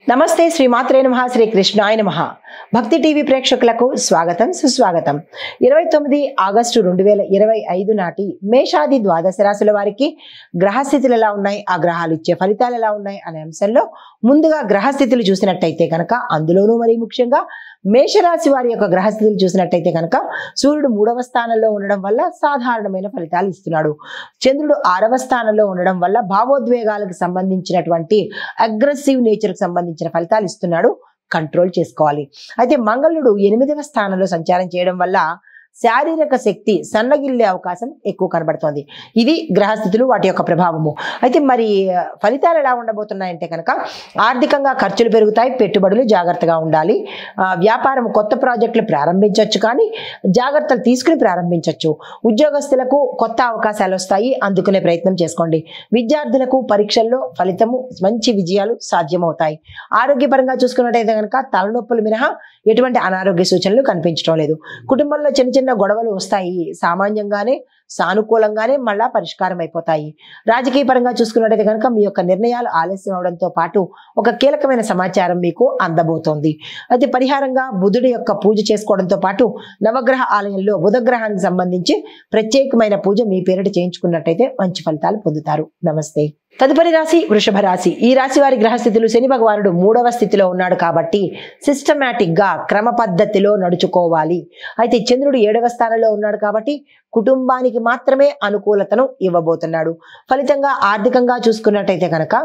నమస్తే శ్రీ మాత్రే నమః శ్రీ కృష్ణాయ నమః భక్తి టీవీ ప్రేక్షకులకు స్వాగతం సుస్వాగతం 29 ఆగస్టు 2025 నాటి మేషాది ద్వాదశ రాశుల వారికి గ్రహస్థితులు ఎలా ఉన్నాయి, ఆ గ్రహాలు ఇచ్చే ఫలితాలు ఎలా ఉన్నాయి అనే అంశంలో ముందుగా గ్రహస్థితులు చూసినట్టయితే కనుక అందులోనూ మరి ముఖ్యంగా మేషరాశి వారి యొక్క గ్రహస్థితులు చూసినట్టయితే కనుక సూర్యుడు 3వ స్థానంలో ఉండడం వల్ల సాధారణమైన ఫలితాలు ఇస్తున్నాడు. చంద్రుడు 6వ స్థానంలో ఉండడం వల్ల భావోద్వేగాలకు సంబంధించినటువంటి అగ్రెసివ్ నేచర్ కి సంబంధించిన ఫలితాలు ఇస్తున్నాడు. కంట్రోల్ చేసుకోవాలి. అయితే మంగళుడు 8వ స్థానంలో సంచారం చేయడం వల్ల శారీరక శక్తి సన్నగిల్లే అవకాశం ఎక్కువ కనబడుతోంది. ఇది గ్రహస్థితులు, వాటి యొక్క ప్రభావము. అయితే మరి ఫలితాలు ఎలా ఉండబోతున్నాయంటే కనుక ఆర్థికంగా ఖర్చులు పెరుగుతాయి, పెట్టుబడులు జాగ్రత్తగా ఉండాలి. వ్యాపారం కొత్త ప్రాజెక్టులు ప్రారంభించవచ్చు, కానీ జాగ్రత్తలు తీసుకుని ప్రారంభించవచ్చు. ఉద్యోగస్తులకు కొత్త అవకాశాలు వస్తాయి, అందుకునే ప్రయత్నం చేసుకోండి. విద్యార్థులకు పరీక్షల్లో ఫలితము మంచి విజయాలు సాధ్యమవుతాయి. ఆరోగ్యపరంగా చూసుకున్నట్టయితే కనుక తలనొప్పులు మినహా ఎటువంటి అనారోగ్య సూచనలు కనిపించడం లేదు. కుటుంబంలో చిన్న చిన్న గొడవలు వస్తాయి, సామాన్యంగానే సానుకూలంగానే మళ్ళా పరిష్కారం అయిపోతాయి. రాజకీయ పరంగా చూసుకున్నట్టయితే కనుక మీ యొక్క నిర్ణయాలు ఆలస్యం అవడంతో పాటు ఒక కీలకమైన సమాచారం మీకు అందబోతోంది. అయితే పరిహారంగా బుధుడి యొక్క పూజ చేసుకోవడంతో పాటు నవగ్రహ ఆలయంలో బుధగ్రహానికి సంబంధించి ప్రత్యేకమైన పూజ మీ పేరిట చేయించుకున్నట్టయితే మంచి ఫలితాలు పొందుతారు. నమస్తే. తదుపరి రాశి వృషభ రాశి. ఈ రాశి వారి గ్రహస్థితులు శని భగవానుడు 3వ స్థితిలో ఉన్నాడు కాబట్టి సిస్టమేటిక్ గా క్రమ పద్ధతిలో నడుచుకోవాలి. అయితే చంద్రుడు 7వ స్థానంలో ఉన్నాడు కాబట్టి కుటుంబానికి మాత్రమే అనుకూలతను ఇవ్వబోతున్నాడు. ఫలితంగా ఆర్థికంగా చూసుకున్నట్టయితే కనుక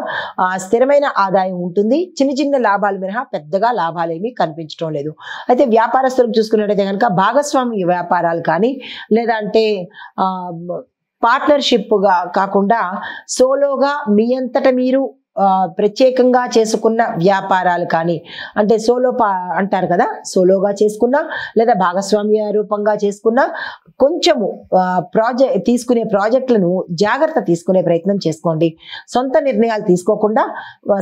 స్థిరమైన ఆదాయం ఉంటుంది. చిన్న చిన్న లాభాలు మినహా పెద్దగా లాభాలేమీ కనిపించడం లేదు. అయితే వ్యాపారస్తులకు చూసుకున్నట్టయితే కనుక భాగస్వామి వ్యాపారాలు కానీ లేదంటే పార్ట్నర్షిప్గా కాకుండా సోలోగా మీ అంతట మీరు ప్రత్యేకంగా చేసుకున్న వ్యాపారాలు కానీ, అంటే అంటారు కదా, సోలోగా చేసుకున్నా లేదా భాగస్వామ్య రూపంగా చేసుకున్నా కొంచెము తీసుకునే ప్రాజెక్టులను జాగ్రత్త తీసుకునే ప్రయత్నం చేసుకోండి. సొంత నిర్ణయాలు తీసుకోకుండా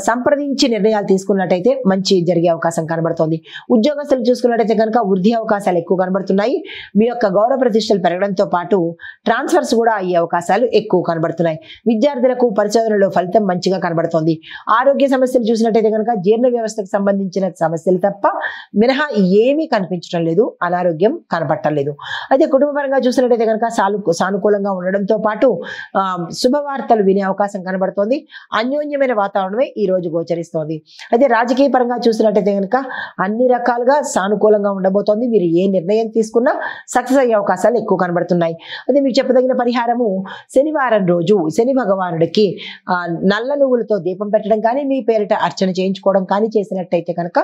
సంప్రదించి నిర్ణయాలు తీసుకున్నట్టయితే మంచి జరిగే అవకాశం కనబడుతోంది. ఉద్యోగస్తులు చూసుకున్నట్టయితే కనుక వృద్ధి అవకాశాలు ఎక్కువ కనబడుతున్నాయి. మీ యొక్క గౌరవ ప్రతిష్టలు పెరగడంతో పాటు ట్రాన్స్ఫర్స్ కూడా అయ్యే అవకాశాలు ఎక్కువ కనబడుతున్నాయి. విద్యార్థులకు పరిశోధనలో ఫలితం మంచిగా కనబడుతోంది. ఆరోగ్య సమస్యలు చూసినట్టయితే కనుక జీర్ణ వ్యవస్థకు సంబంధించిన సమస్యలు తప్ప మినహా ఏమీ కనిపించడం లేదు, అనారోగ్యం కనపట్టలేదు. అయితే కుటుంబపరంగా చూసినట్టయితే కనుక సానుకూలంగా ఉండడంతో పాటు శుభవార్తలు వినే అవకాశం కనబడుతోంది. అన్యోన్యమైన వాతావరణమే ఈ రోజు గోచరిస్తోంది. అయితే రాజకీయ పరంగా చూసినట్టయితే కనుక అన్ని రకాలుగా సానుకూలంగా ఉండబోతోంది. మీరు ఏ నిర్ణయం తీసుకున్నా సక్సెస్ అయ్యే అవకాశాలు ఎక్కువ కనబడుతున్నాయి. అయితే మీకు చెప్పదగిన పరిహారము శనివారం రోజు శని భగవానుడికి నల్ల నువ్వులతో దీపం పెట్టడం కానీ, మీ పేరిట అర్చన చేయించుకోవడం కానీ చేసినట్టయితే కనుక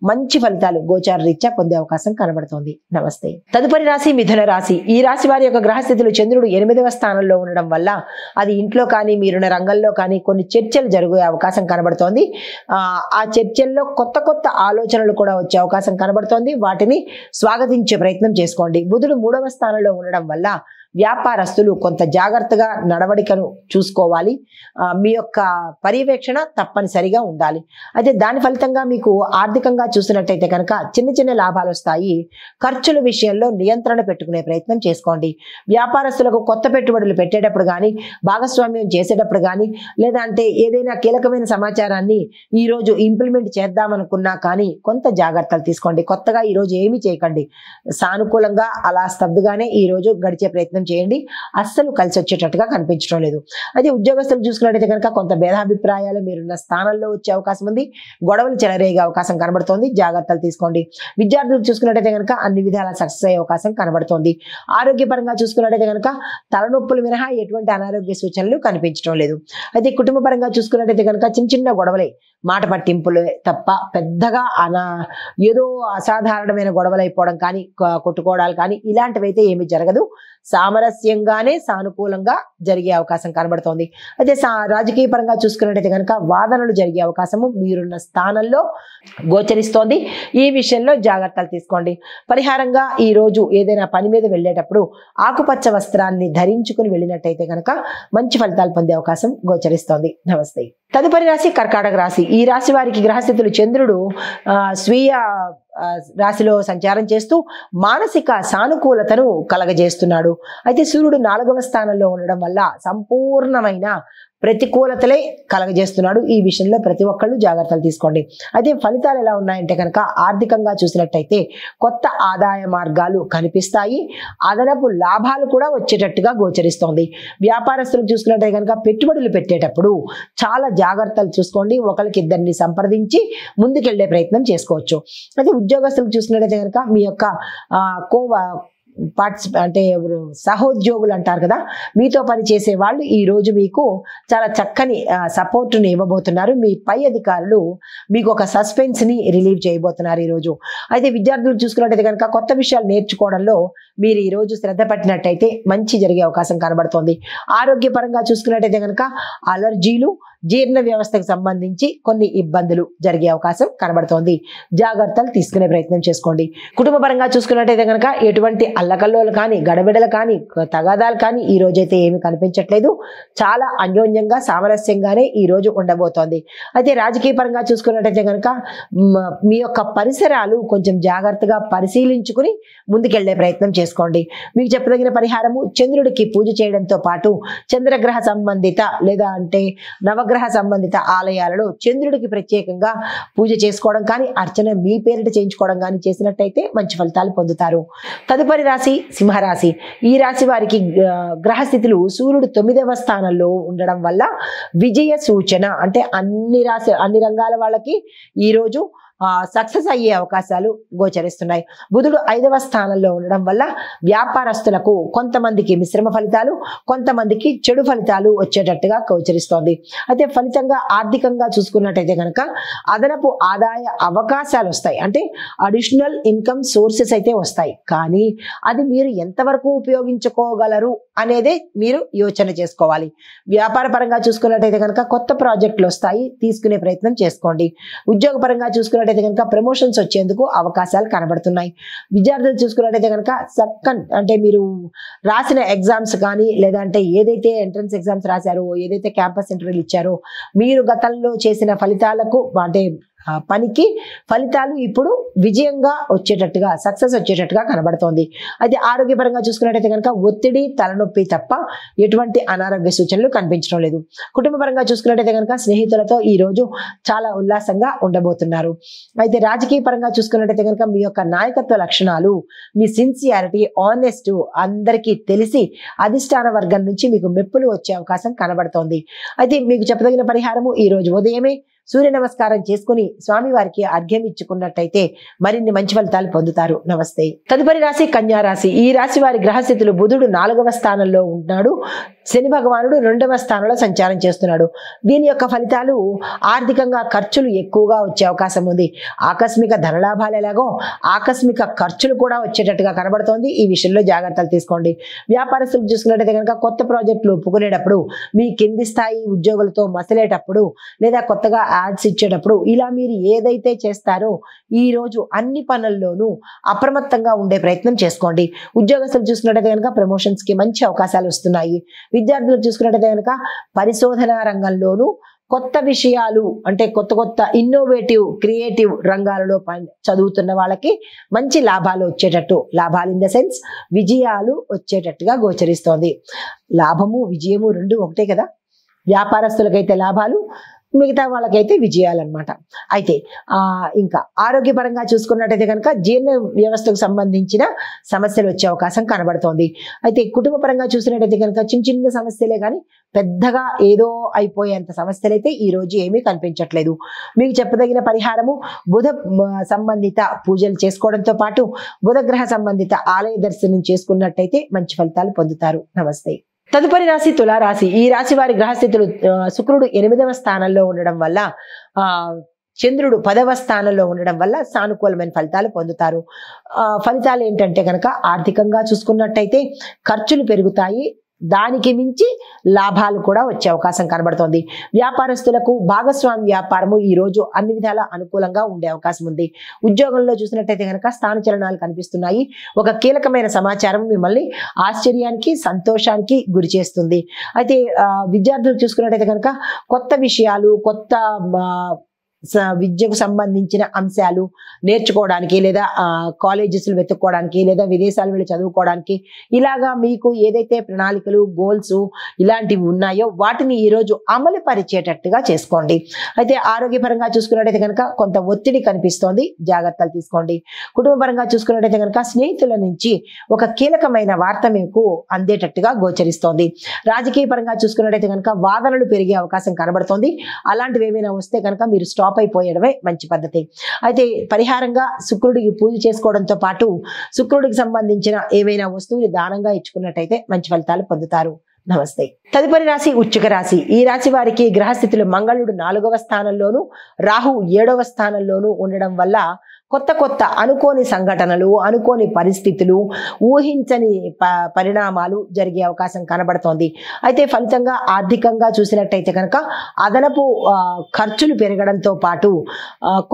మంచి ఫలితాలు గోచార రీత్యా పొందే అవకాశం కనబడుతోంది. నమస్తే. తదుపరి రాశి మిథున రాశి. ఈ రాశి వారి యొక్క గ్రహస్థితులు చంద్రుడు 8వ స్థానంలో ఉండడం వల్ల అది ఇంట్లో కానీ మీరున్న రంగంలో కానీ కొన్ని చర్చలు జరిగే అవకాశం కనబడుతోంది. ఆ చర్చల్లో కొత్త కొత్త ఆలోచనలు కూడా వచ్చే అవకాశం కనబడుతోంది. వాటిని స్వాగతించే ప్రయత్నం చేసుకోండి. బుధుడు 3వ స్థానంలో ఉండడం వల్ల వ్యాపారస్తులు కొంత జాగ్రత్తగా నడవడికను చూసుకోవాలి. మీ యొక్క పర్యవేక్షణ తప్పనిసరిగా ఉండాలి. అయితే దాని ఫలితంగా మీకు ఆర్థికంగా చూసినట్టయితే కనుక చిన్న చిన్న లాభాలు వస్తాయి. ఖర్చుల విషయంలో నియంత్రణ పెట్టుకునే ప్రయత్నం చేసుకోండి. వ్యాపారస్తులకు కొత్త పెట్టుబడులు పెట్టేటప్పుడు కానీ, భాగస్వామ్యం చేసేటప్పుడు కానీ, లేదంటే ఏదైనా కీలకమైన సమాచారాన్ని ఈరోజు ఇంప్లిమెంట్ చేద్దామనుకున్నా కానీ కొంత జాగ్రత్తలు తీసుకోండి. కొత్తగా ఈరోజు ఏమీ చేయకండి. సానుకూలంగా అలా స్తబ్దుగానే ఈరోజు గడిచే ప్రయత్నం చేయండి. అస్సలు కలిసి వచ్చేటట్టుగా కనిపించడం లేదు. అయితే ఉద్యోగస్తులు చూసుకున్నట్టయితే కనుక కొంత భేదాభిప్రాయాలు మీరున్న స్థానంలో వచ్చే అవకాశం ఉంది. గొడవలు చెలరేగే అవకాశం కనబడుతోంది. జాగ్రత్తలు తీసుకోండి. విద్యార్థులు చూసుకున్నట్టయితే కనుక అన్ని విధాల సక్సెస్ అయ్యే అవకాశం కనబడుతోంది. ఆరోగ్యపరంగా చూసుకున్నట్టయితే కనుక తలనొప్పులు మినహా ఎటువంటి అనారోగ్య సూచనలు కనిపించడం లేదు. అయితే కుటుంబ పరంగా చూసుకున్నట్టయితే కనుక చిన్న చిన్న గొడవలే, మాట పట్టింపులే తప్ప పెద్దగా ఏదో అసాధారణమైన గొడవలు అయిపోవడం కానీ, కొట్టుకోవడాలు కానీ ఇలాంటివైతే ఏమీ జరగదు. సామరస్యంగానే సానుకూలంగా జరిగే అవకాశం కనబడుతోంది. అయితే రాజకీయ పరంగా చూసుకున్నట్టయితే కనుక వాదనలు జరిగే అవకాశము మీరున్న స్థానంలో గోచరిస్తోంది. ఈ విషయంలో జాగ్రత్తలు తీసుకోండి. పరిహారంగా ఈ రోజు ఏదైనా పని మీద వెళ్ళేటప్పుడు ఆకుపచ్చ వస్త్రాన్ని ధరించుకుని వెళ్ళినట్టయితే కనుక మంచి ఫలితాలు పొందే అవకాశం గోచరిస్తోంది. నమస్తే. తదుపరి రాశి కర్కాటక రాశి. ఈ రాశి వారికి గ్రహస్థితులు చంద్రుడు స్వీయ రాశిలో సంచారం చేస్తూ మానసిక సానుకూలతను కలగజేస్తున్నాడు. అయితే సూర్యుడు 4వ స్థానంలో ఉండడం వల్ల సంపూర్ణమైన ప్రతికూలతలే కలగజేస్తున్నాడు. ఈ విషయంలో ప్రతి ఒక్కళ్ళు జాగ్రత్తలు తీసుకోండి. అయితే ఫలితాలు ఎలా ఉన్నాయంటే కనుక ఆర్థికంగా చూసినట్టయితే కొత్త ఆదాయ మార్గాలు కనిపిస్తాయి. అదనపు లాభాలు కూడా వచ్చేటట్టుగా గోచరిస్తోంది. వ్యాపారస్తులకు చూసుకున్నట్టయితే కనుక పెట్టుబడులు పెట్టేటప్పుడు చాలా జాగ్రత్తలు చూసుకోండి. ఒకరికి ఇద్దరిని సంప్రదించి ముందుకెళ్లే ప్రయత్నం చేసుకోవచ్చు. అయితే ఉద్యోగస్తులకు చూసుకున్నట్టయితే కనుక మీ యొక్క అంటే సహోద్యోగులు అంటారు కదా, మీతో పని చేసే వాళ్ళు ఈ రోజు మీకు చాలా చక్కని సపోర్ట్ని ఇవ్వబోతున్నారు. మీ పై అధికారులు మీకు ఒక సస్పెన్స్ని రిలీవ్ చేయబోతున్నారు ఈరోజు. అయితే విద్యార్థులు చూసుకున్నట్టయితే కనుక కొత్త విషయాలు నేర్చుకోవడంలో మీరు ఈరోజు శ్రద్ధ పట్టినట్టయితే మంచి జరిగే అవకాశం కనబడుతోంది. ఆరోగ్యపరంగా చూసుకున్నట్టయితే కనుక అలర్జీలు, జీర్ణ వ్యవస్థకు సంబంధించి కొన్ని ఇబ్బందులు జరిగే అవకాశం కనబడుతోంది. జాగ్రత్తలు తీసుకునే ప్రయత్నం చేసుకోండి. కుటుంబ పరంగా చూసుకున్నట్టయితే కనుక ఎటువంటి అల్లకల్లోలు కానీ గడబిడలు కానీ తగాదాలు కానీ ఈ రోజైతే ఏమి కనిపించట్లేదు. చాలా అన్యోన్యంగా సామరస్యంగానే ఈ రోజు ఉండబోతోంది. అయితే రాజకీయ పరంగా చూసుకున్నట్టయితే కనుక మీ యొక్క పరిసరాలు కొంచెం జాగ్రత్తగా పరిశీలించుకుని ముందుకెళ్లే ప్రయత్నం చేసుకోండి. మీకు చెప్పదగిన పరిహారము చంద్రుడికి పూజ చేయడంతో పాటు చంద్రగ్రహ సంబంధిత లేదా అంటే నవగ్రహ సంబంధిత ఆలయాలలో చంద్రుడికి ప్రత్యేకంగా పూజ చేసుకోవడం కానీ అర్చన మీ పేరిట చేయించుకోవడం కానీ చేసినట్టయితే మంచి ఫలితాలు పొందుతారు. తదుపరి రాశి సింహరాశి. ఈ రాశి వారికి గ్రహస్థితులు సూర్యుడు 9వ స్థానంలో ఉండడం వల్ల విజయ సూచన. అంటే అన్ని రంగాల వాళ్ళకి ఈరోజు సక్సెస్ అయ్యే అవకాశాలు గోచరిస్తున్నాయి. బుధుడు 5వ స్థానంలో ఉండడం వల్ల వ్యాపారస్తులకు కొంతమందికి మిశ్రమ ఫలితాలు, కొంతమందికి చెడు ఫలితాలు వచ్చేటట్టుగా గోచరిస్తోంది. అయితే ఫలితంగా ఆర్థికంగా చూసుకున్నట్టయితే కనుక అదనపు ఆదాయ అవకాశాలు వస్తాయి. అంటే అడిషనల్ ఇన్కమ్ సోర్సెస్ అయితే వస్తాయి. కానీ అది మీరు ఎంతవరకు ఉపయోగించుకోగలరు అనేదే మీరు యోచన చేసుకోవాలి. వ్యాపార పరంగా చూసుకున్నట్టయితే కనుక కొత్త ప్రాజెక్టులు వస్తాయి, తీసుకునే ప్రయత్నం చేసుకోండి. ఉద్యోగ పరంగా చూసుకున్నట్టయితే కనుక ప్రమోషన్స్ వచ్చేందుకు అవకాశాలు కనబడుతున్నాయి. విద్యార్థులు చూసుకున్నట్టయితే కనుక అంటే మీరు రాసిన ఎగ్జామ్స్ కానీ లేదంటే ఏదైతే ఎంట్రన్స్ ఎగ్జామ్స్ రాశారో, ఏదైతే క్యాంపస్ ఇంటర్వ్యూలు ఇచ్చారో, మీరు గతంలో చేసిన ఫలితాలకు అంటే పనికి ఫలితాలు ఇప్పుడు విజయంగా వచ్చేటట్టుగా సక్సెస్ వచ్చేటట్టుగా కనబడుతోంది. అయితే ఆరోగ్యపరంగా చూసుకున్నట్టయితే కనుక ఒత్తిడి, తలనొప్పి తప్ప ఎటువంటి అనారోగ్య సూచనలు కనిపించడం లేదు. కుటుంబ పరంగా చూసుకున్నట్టయితే కనుక స్నేహితులతో ఈ రోజు చాలా ఉల్లాసంగా ఉండబోతున్నారు. అయితే రాజకీయ పరంగా చూసుకున్నట్టయితే కనుక మీ యొక్క నాయకత్వ లక్షణాలు, మీ సిన్సియారిటీ, ఆనెస్ట్ అందరికీ తెలిసి అధిష్టాన వర్గం నుంచి మీకు మెప్పులు వచ్చే అవకాశం కనబడుతోంది. అయితే మీకు చెప్పదగిన పరిహారము ఈ రోజు ఉదయమే సూర్య నమస్కారం చేసుకుని స్వామివారికి అర్ఘ్యం ఇచ్చుకున్నట్టయితే మరిన్ని మంచి ఫలితాలు పొందుతారు. నమస్తే. తదుపరి రాశి కన్యా రాశి. ఈ రాశి వారి గ్రహస్థితులు బుధుడు 4వ స్థానంలో ఉంటున్నాడు, శని భగవానుడు 2వ స్థానంలో సంచారం చేస్తున్నాడు. దీని యొక్క ఫలితాలు ఆర్థికంగా ఖర్చులు ఎక్కువగా వచ్చే అవకాశం ఉంది. ఆకస్మిక ధనలాభాలు ఎలాగో ఆకస్మిక ఖర్చులు కూడా వచ్చేటట్టుగా కనబడుతోంది. ఈ విషయంలో జాగ్రత్తలు తీసుకోండి. వ్యాపారస్తులు చూసుకున్నట్టయితే కనుక కొత్త ప్రాజెక్టులు ఒప్పుకునేటప్పుడు, మీ కింది స్థాయి ఉద్యోగులతో మసలేటప్పుడు లేదా కొత్తగా యాడ్స్ ఇచ్చేటప్పుడు ఇలా మీరు ఏదైతే చేస్తారో ఈ రోజు అన్ని పనుల్లోనూ అప్రమత్తంగా ఉండే ప్రయత్నం చేసుకోండి. ఉద్యోగస్తులు చూసుకున్నట్టయితే కనుక ప్రమోషన్స్ కి మంచి అవకాశాలు వస్తున్నాయి. విద్యార్థులు చూసుకున్నట్టయితే కనుక పరిశోధన రంగంలోనూ కొత్త విషయాలు అంటే కొత్త ఇన్నోవేటివ్ క్రియేటివ్ రంగాలలో చదువుతున్న వాళ్ళకి మంచి లాభాలు వచ్చేటట్టు, లాభాలు ఇన్ ద సెన్స్ విజయాలు వచ్చేటట్టుగా గోచరిస్తోంది. లాభము విజయము రెండు ఒకటే కదా. వ్యాపారస్తులకైతే లాభాలు, మిగతా వాళ్ళకైతే విజయాలన్నమాట. అయితే ఇంకా ఆరోగ్యపరంగా చూసుకున్నట్టయితే కనుక జీర్ణ వ్యవస్థకు సంబంధించిన సమస్యలు వచ్చే అవకాశం కనబడుతోంది. అయితే కుటుంబ పరంగా చూసినట్టయితే కనుక చిన్న సమస్యలే కానీ పెద్దగా ఏదో అయిపోయేంత సమస్యలు అయితే ఈ రోజు ఏమీ కనిపించట్లేదు. మీకు చెప్పదగిన పరిహారము బుధ సంబంధిత పూజలు చేసుకోవడంతో పాటు బుధగ్రహ సంబంధిత ఆలయ దర్శనం చేసుకున్నట్టయితే మంచి ఫలితాలు పొందుతారు. నమస్తే. తదుపరి రాశి తులారాశి. ఈ రాశి వారి గ్రహస్థితులు శుక్రుడు 8వ స్థానంలో ఉండడం వల్ల చంద్రుడు 10వ స్థానంలో ఉండడం వల్ల సానుకూలమైన ఫలితాలు పొందుతారు. ఫలితాలు ఏంటంటే కనుక ఆర్థికంగా చూసుకున్నట్టయితే ఖర్చులు పెరుగుతాయి, దానికి మించి లాభాలు కూడా వచ్చే అవకాశం కనబడుతోంది. వ్యాపారస్తులకు భాగస్వామి వ్యాపారము ఈ రోజు అన్ని విధాల అనుకూలంగా ఉండే అవకాశం ఉంది. ఉద్యోగంలో చూసినట్టయితే కనుక స్థానచలనాలు కనిపిస్తున్నాయి. ఒక కీలకమైన సమాచారం మిమ్మల్ని ఆశ్చర్యానికి సంతోషానికి గురి చేస్తుంది. అయితే విద్యార్థులు చూసుకున్నట్టయితే కనుక కొత్త విషయాలు, కొత్త విద్యకు సంబంధించిన అంశాలు నేర్చుకోవడానికి, లేదా కాలేజెస్లు వెతుక్కోవడానికి, లేదా విదేశాలు వెళ్ళి చదువుకోవడానికి, ఇలాగా మీకు ఏదైతే ప్రణాళికలు, గోల్స్ ఇలాంటివి ఉన్నాయో వాటిని ఈరోజు అమలు పరిచేటట్టుగా చేసుకోండి. అయితే ఆరోగ్యపరంగా చూసుకున్నట్టయితే కనుక కొంత ఒత్తిడి కనిపిస్తోంది, జాగ్రత్తలు తీసుకోండి. కుటుంబపరంగా చూసుకున్నట్టయితే కనుక స్నేహితుల నుంచి ఒక కీలకమైన వార్త మీకు అందేటట్టుగా గోచరిస్తోంది. రాజకీయ పరంగా చూసుకున్నట్టయితే కనుక వాదనలు పెరిగే అవకాశం కనబడుతోంది. అలాంటివి ఏమైనా వస్తే కనుక మీరు స్టాప్ అయిపోయడమే మంచి పద్ధతి. అయితే పరిహారంగా శుక్రుడికి పూజ చేసుకోవడంతో పాటు శుక్రుడికి సంబంధించిన ఏవైనా వస్తువులు దానంగా ఇచ్చుకున్నట్టయితే మంచి ఫలితాలు పొందుతారు. నమస్తే. తదుపరి రాశి వృశ్చిక రాశి. ఈ రాశి వారికి గ్రహస్థితులు మంగళుడు 4వ స్థానంలోను, రాహు 7వ స్థానంలోను ఉండడం వల్ల కొత్త అనుకోని సంఘటనలు, అనుకోని పరిస్థితులు, ఊహించని పరిణామాలు జరిగే అవకాశం కనబడుతోంది. అయితే ఫలితంగా ఆర్థికంగా చూసినట్టయితే కనుక అదనపు ఖర్చులు పెరగడంతో పాటు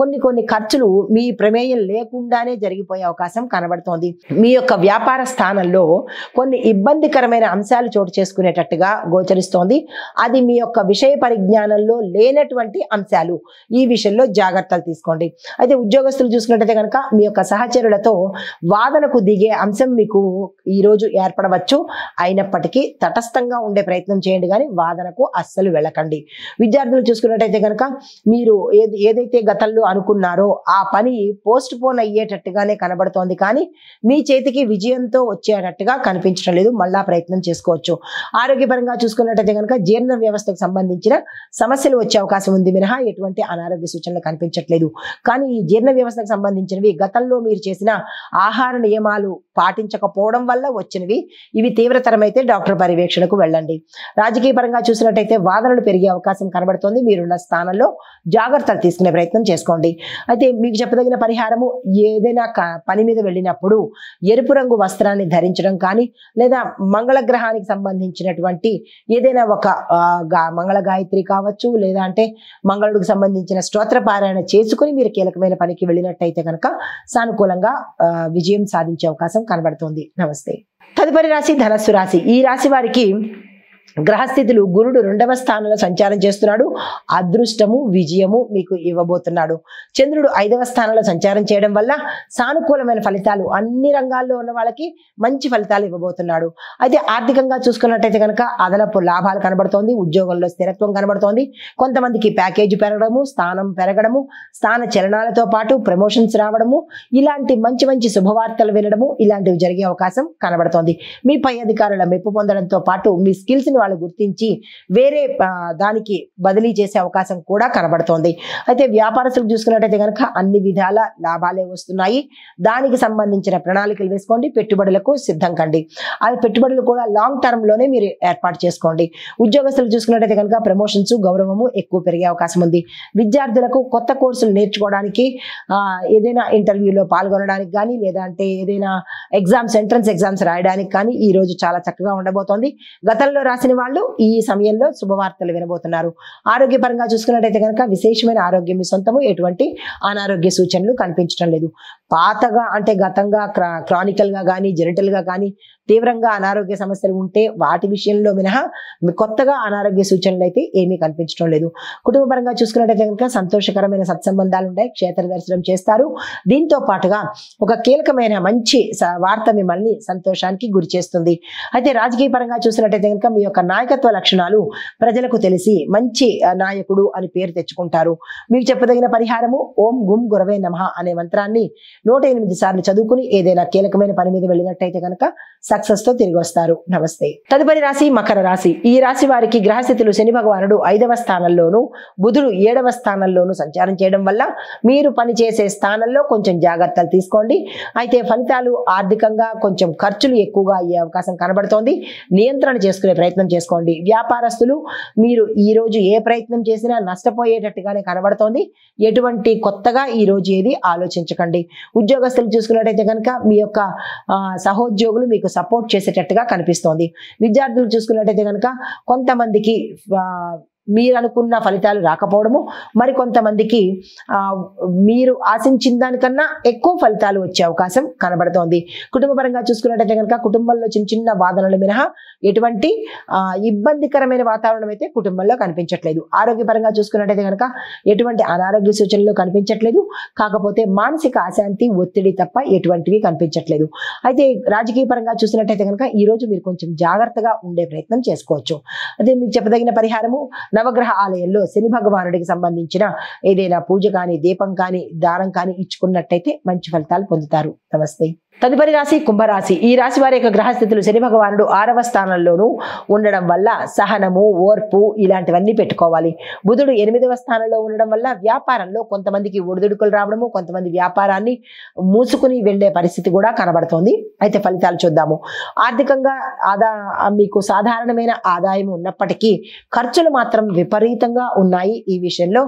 కొన్ని ఖర్చులు మీ ప్రమేయం లేకుండానే జరిగిపోయే అవకాశం కనబడుతోంది. మీ యొక్క వ్యాపార స్థానంలో కొన్ని ఇబ్బందికరమైన అంశాలు చోటు చేసుకునేటట్టుగా గోచరిస్తోంది. అది మీ యొక్క విషయ పరిజ్ఞానంలో లేనటువంటి అంశాలు. ఈ విషయంలో జాగ్రత్తలు తీసుకోండి. అయితే ఉద్యోగస్తులు చూసుకున్నట్టయితే కనుక మీ యొక్క సహచరులతో వాదనకు దిగే అంశం మీకు ఈ రోజు ఏర్పడవచ్చు. అయినప్పటికీ తటస్థంగా ఉండే ప్రయత్నం చేయండి, కానీ వాదనకు అస్సలు వెళ్ళకండి. విద్యార్థులు చూసుకున్నట్టయితే కనుక మీరు ఏదైతే గతంలో అనుకున్నారో ఆ పని పోస్ట్ పోన్ అయ్యేటట్టుగానే కనబడుతోంది, కానీ మీ చేతికి విజయంతో వచ్చేటట్టుగా కనిపించడం లేదు. మళ్ళా ప్రయత్నం చేసుకోవచ్చు. ఆరోగ్యపరంగా చూసుకున్నట్టయితే కనుక జీర్ణ వ్యవస్థకు సంబంధించిన సమస్యలు వచ్చే అవకాశం ఉంది మినహా ఎటువంటి అనారోగ్య సూచనలు కనిపించట్లేదు. కానీ ఈ జీర్ణ వ్యవస్థకు సంబంధించినవి గతంలో మీరు చేసిన ఆహార నియమాలు పాటించకపోవడం వల్ల వచ్చినవి. ఇవి తీవ్రతరమైతే డాక్టర్ పర్యవేక్షణకు వెళ్ళండి. రాజకీయ పరంగా చూసినట్టయితే వాదనలు పెరిగే అవకాశం కనబడుతోంది. మీరున్న స్థానంలో జాగ్రత్తలు తీసుకునే ప్రయత్నం చేసుకోండి. అయితే మీకు చెప్పదగిన పరిహారము, ఏదైనా పని మీద వెళ్ళినప్పుడు ఎరుపు రంగు వస్త్రాన్ని ధరించడం కానీ, లేదా మంగళగ్రహానికి సంబంధించినటువంటి ఏదైనా ఒక మంగళ గాయత్రి కావచ్చు, లేదా అంటే మంగళుడికి సంబంధించిన స్తోత్ర పారాయణ చేసుకుని మీరు కీలకమైన పనికి వెళ్ళినట్టయితే కనుక సానుకూలంగా విజయం సాధించే అవకాశం కనబడుతుంది. నమస్తే. తదుపరి రాశి ధనస్సు రాశి. ఈ రాశి వారికి గ్రహస్థితులు గురుడు 2వ స్థానంలో సంచారం చేస్తున్నాడు. అదృష్టము, విజయము మీకు ఇవ్వబోతున్నాడు. చంద్రుడు 5వ స్థానంలో సంచారం చేయడం వల్ల సానుకూలమైన ఫలితాలు, అన్ని రంగాల్లో ఉన్న వాళ్ళకి మంచి ఫలితాలు ఇవ్వబోతున్నాడు. అయితే ఆర్థికంగా చూసుకున్నట్టయితే కనుక అదనపు లాభాలు కనబడుతోంది. ఉద్యోగంలో స్థిరత్వం కనబడుతోంది. కొంతమందికి ప్యాకేజీ పెరగడము, స్థానం పెరగడము, స్థాన చలనాలతో పాటు ప్రమోషన్స్ రావడము, ఇలాంటి మంచి శుభవార్తలు వినడము, ఇలాంటివి జరిగే అవకాశం కనబడుతోంది. మీ పై అధికారుల మెప్పు పొందడంతో పాటు మీ స్కిల్స్ ని వాళ్ళు గుర్తించి వేరే దానికి బదిలీ చేసే అవకాశం కూడా కనబడుతోంది. అయితే వ్యాపారస్తులు చూసుకున్నట్టయితే కనుక అన్ని విధాల లాభాలే వస్తున్నాయి. దానికి సంబంధించిన ప్రణాళికలు వేసుకోండి. పెట్టుబడులకు సిద్ధం కండి. అది పెట్టుబడులు కూడా లాంగ్ టర్మ్ లోనే మీరు ఏర్పాటు చేసుకోండి. ఉద్యోగస్తులు చూసుకున్నట్టయితే కనుక ప్రమోషన్స్, గౌరవము ఎక్కువ పెరిగే అవకాశం ఉంది. విద్యార్థులకు కొత్త కోర్సులు నేర్చుకోవడానికి, ఏదైనా ఇంటర్వ్యూలో పాల్గొనడానికి కానీ, లేదా అంటే ఏదైనా ఎంట్రన్స్ ఎగ్జామ్స్ రాయడానికి కానీ ఈ రోజు చాలా చక్కగా ఉండబోతోంది. గతంలో రాసిన వాళ్ళు ఈ సమయంలో శుభవార్తలు వినబోతున్నారు. ఆరోగ్యపరంగా చూసుకున్నట్టయితే కనుక విశేషమైన ఆరోగ్యం మీ సొంతము. ఎటువంటి అనారోగ్య సూచనలు కనిపించడం లేదు. పాతగా అంటే గతంగా క్రానికల్ గా కానీ, జెనిటల్ గా కానీ తీవ్రంగా అనారోగ్య సమస్యలు ఉంటే వాటి విషయంలో మినహా కొత్తగా అనారోగ్య సూచనలు అయితే ఏమీ కనిపించడం లేదు. కుటుంబపరంగా చూసుకున్నట్టయితే కనుక సంతోషకరమైన సత్సంబంధాలు ఉంటాయి. క్షేత్ర దర్శనం చేస్తారు. దీంతో పాటుగా ఒక కీలకమైన మంచి వార్త మిమ్మల్ని సంతోషానికి గురి చేస్తుంది. అయితే రాజకీయ పరంగా చూసినట్టయితే కనుక మీ యొక్క నాయకత్వ లక్షణాలు ప్రజలకు తెలిసి మంచి నాయకుడు అని పేరు తెచ్చుకుంటారు. మీకు చెప్పదగిన పరిహారము ఓం గుం గురవే నమః అనే మంత్రాన్ని 108 సార్లు చదువుకుని ఏదైనా కీలకమైన పని మీద వెళ్ళినట్టయితే కనుక సక్సెస్ తో తిరిగి వస్తారు. నమస్తే. తదుపరి రాశి మకర రాశి. ఈ రాశి వారికి గ్రహస్థితులు శని భగవానుడు 5వ స్థానంలోను, బుధుడు 7వ స్థానంలోను సంచారం చేయడం వల్ల మీరు పనిచేసే స్థానంలో కొంచెం జాగ్రత్తలు తీసుకోండి. అయితే ఫలితాలు ఆర్థికంగా కొంచెం ఖర్చులు ఎక్కువగా అయ్యే అవకాశం కనబడుతోంది. నియంత్రణ చేసుకునే ప్రయత్నం చేసుకోండి. వ్యాపారస్తులు మీరు ఈ రోజు ఏ ప్రయత్నం చేసినా నష్టపోయేటట్టుగానే కనబడుతోంది. ఎటువంటి కొత్తగా ఈ రోజు ఏది ఆలోచించకండి. ఉద్యోగస్తులు చూసుకున్నట్టయితే కనుక మీ యొక్క సహోద్యోగులు మీకు సపోర్ట్ చేసేటట్టుగా కనిపిస్తోంది. విద్యార్థులు చూసుకున్నట్టయితే కనుక కొంతమందికి మీరు అనుకున్న ఫలితాలు రాకపోవడము, మరి కొంతమందికి మీరు ఆశించిన దానికన్నా ఎక్కువ ఫలితాలు వచ్చే అవకాశం కనబడుతోంది. కుటుంబ పరంగా చూసుకున్నట్టయితే కనుక కుటుంబంలో చిన్న చిన్న వాదనలు మినహా ఎటువంటి ఇబ్బందికరమైన వాతావరణం అయితే కుటుంబంలో కనిపించట్లేదు. ఆరోగ్యపరంగా చూసుకున్నట్టయితే కనుక ఎటువంటి అనారోగ్య సూచనలు కనిపించట్లేదు. కాకపోతే మానసిక అశాంతి, ఒత్తిడి తప్ప ఎటువంటివి కనిపించట్లేదు. అయితే రాజకీయ పరంగా చూసినట్టయితే కనుక ఈ రోజు మీరు కొంచెం జాగ్రత్తగా ఉండే ప్రయత్నం చేసుకోవచ్చు. అదే మీకు చెప్పదగిన పరిహారము, నవగ్రహ ఆలయంలో శని భగవానుడికి సంబంధించిన ఏదైనా పూజ కానీ, దీపం కానీ, దానం కానీ ఇచ్చుకున్నట్టయితే మంచి ఫలితాలు పొందుతారు. నమస్తే. తదుపరి రాశి కుంభరాశి. ఈ రాశి వారి యొక్క గ్రహస్థితులు శని భగవానుడు 6వ స్థానంలోనూ ఉండడం వల్ల సహనము, ఓర్పు ఇలాంటివన్నీ పెట్టుకోవాలి. బుధుడు 8వ స్థానంలో ఉండడం వల్ల వ్యాపారంలో కొంతమందికి ఒడిదుడుకులు రావడము, కొంతమంది వ్యాపారాన్ని మూసుకుని వెళ్లే పరిస్థితి కూడా కనబడుతోంది. అయితే ఫలితాలు చూద్దాము. ఆర్థికంగా మీకు సాధారణమైన ఆదాయం ఉన్నప్పటికీ ఖర్చులు మాత్రం విపరీతంగా ఉన్నాయి. ఈ విషయంలో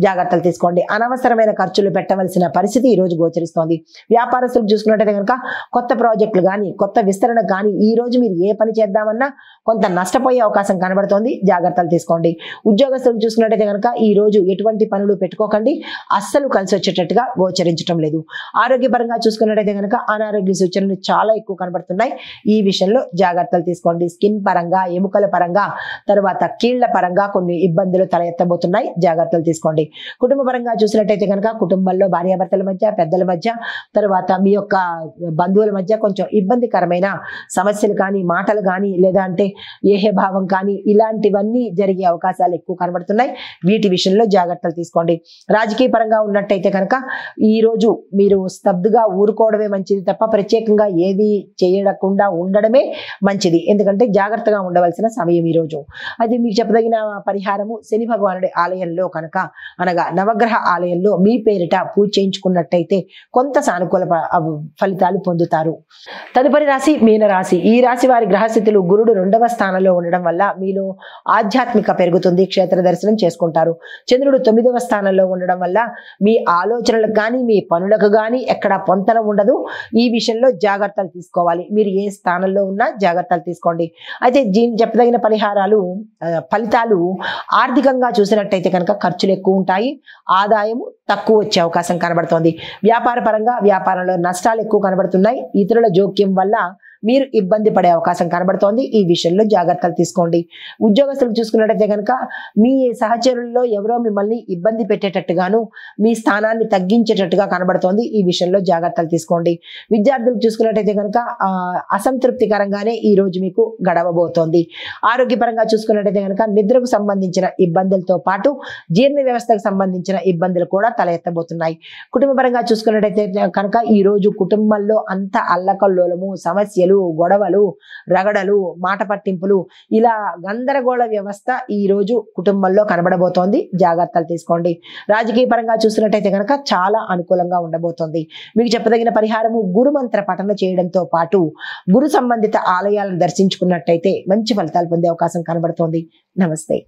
జాగ్రత్తలు తీసుకోండి. అనవసరమైన ఖర్చులు పెట్టవలసిన పరిస్థితి ఈ రోజు గోచరిస్తోంది. వ్యాపారస్తులు చూసుకున్నట్టయితే కనుక కొత్త ప్రాజెక్టులు కానీ, కొత్త విస్తరణ కానీ ఈ రోజు మీరు ఏ పని చేద్దామన్నా కొంత నష్టపోయే అవకాశం కనబడుతోంది. జాగ్రత్తలు తీసుకోండి. ఉద్యోగస్తులు చూసుకున్నట్టయితే కనుక ఈ రోజు ఎటువంటి పనులు పెట్టుకోకండి. అస్సలు కలిసి వచ్చేటట్టుగా గోచరించడం లేదు. ఆరోగ్యపరంగా చూసుకున్నట్టయితే కనుక అనారోగ్య సూచనలు చాలా ఎక్కువ కనబడుతున్నాయి. ఈ విషయంలో జాగ్రత్తలు తీసుకోండి. స్కిన్ పరంగా, ఎముకల పరంగా, తర్వాత కీళ్ల పరంగా కొన్ని ఇబ్బందులు తల ఎత్తబోతున్నాయి. జాగ్రత్తలు తీసుకోండి. కుటుంబ పరంగా చూసినట్టయితే కనుక కుటుంబంలో భార్యాభర్తల మధ్య, పెద్దల మధ్య, తర్వాత మీ యొక్క బంధువుల మధ్య కొంచెం ఇబ్బందికరమైన సమస్యలు కానీ, మాటలు కానీ, లేదా అంటే ఏహభావం కానీ ఇలాంటివన్నీ జరిగే అవకాశాలు ఎక్కువ కనబడుతున్నాయి. వీటి విషయంలో జాగ్రత్తలు తీసుకోండి. రాజకీయ పరంగా ఉన్నట్టయితే కనుక ఈ రోజు మీరు స్తబ్దుగా ఊరుకోవడమే మంచిది తప్ప ప్రత్యేకంగా ఏది చేయకుండా ఉండడమే మంచిది. ఎందుకంటే జాగ్రత్తగా ఉండవలసిన సమయం ఈ రోజు. అది మీకు చెప్పదగిన పరిహారము, శని భగవానుడి ఆలయంలో కనుక అనగా నవగ్రహ ఆలయంలో మీ పేరిట పూజ చేయించుకున్నట్టయితే కొంత సానుకూల ఫలితాలు పొందుతారు. తదుపరి రాశి మీనరాశి. ఈ రాశి వారి గ్రహస్థితులు గురుడు 2వ స్థానంలో ఉండడం వల్ల మీలో ఆధ్యాత్మిక పెరుగుతుంది. క్షేత్ర దర్శనం చేసుకుంటారు. చంద్రుడు 9వ స్థానంలో ఉండడం వల్ల మీ ఆలోచనలకు కానీ, మీ పనులకు కానీ ఎక్కడ పొంతన ఉండదు. ఈ విషయంలో జాగ్రత్తలు తీసుకోవాలి. మీరు ఏ స్థానంలో ఉన్నా జాగ్రత్తలు తీసుకోండి. అయితే దీన్ని చెప్పదగిన ఫలితాలు ఆర్థికంగా చూసినట్టయితే కనుక ఖర్చులు ఎక్కువ ఉంటాయి. ఆదాయము తక్కువ వచ్చే అవకాశం కనబడుతోంది. వ్యాపార పరంగా వ్యాపారంలో నష్టాలు ఎక్కువ కనబడుతున్నాయి. ఇతరుల జోక్యం వల్ల మీరు ఇబ్బంది పడే అవకాశం కనబడుతోంది. ఈ విషయంలో జాగ్రత్తలు తీసుకోండి. ఉద్యోగస్తులు చూసుకున్నట్టయితే కనుక మీ సహచరుల్లో ఎవరో మిమ్మల్ని ఇబ్బంది పెట్టేటట్టుగాను, మీ స్థానాన్ని తగ్గించేటట్టుగా కనబడుతోంది. ఈ విషయంలో జాగ్రత్తలు తీసుకోండి. విద్యార్థులు చూసుకున్నట్టయితే కనుక అసంతృప్తికరంగానే ఈ రోజు మీకు గడవబోతోంది. ఆరోగ్యపరంగా చూసుకున్నట్టయితే కనుక నిద్రకు సంబంధించిన ఇబ్బందులతో పాటు జీర్ణ వ్యవస్థకు సంబంధించిన ఇబ్బందులు కూడా తల ఎత్తబోతున్నాయి. కుటుంబ పరంగా చూసుకున్నట్టయితే కనుక ఈ రోజు కుటుంబంలో అంత అల్లకల్లోలము, సమస్యలు, గొడవలు, రగడలు, మాట పట్టింపులు ఇలా గందరగోళ వ్యవస్థ ఈ రోజు కుటుంబంలో కనబడబోతోంది. జాగ్రత్తలు తీసుకోండి. రాజకీయ పరంగా చూసినట్టయితే కనుక చాలా అనుకూలంగా ఉండబోతోంది. మీకు చెప్పదగిన పరిహారము, గురు మంత్ర పఠన చేయడంతో పాటు గురు సంబంధిత ఆలయాలను దర్శించుకున్నట్టయితే మంచి ఫలితాలు పొందే అవకాశం కనబడుతోంది. నమస్తే.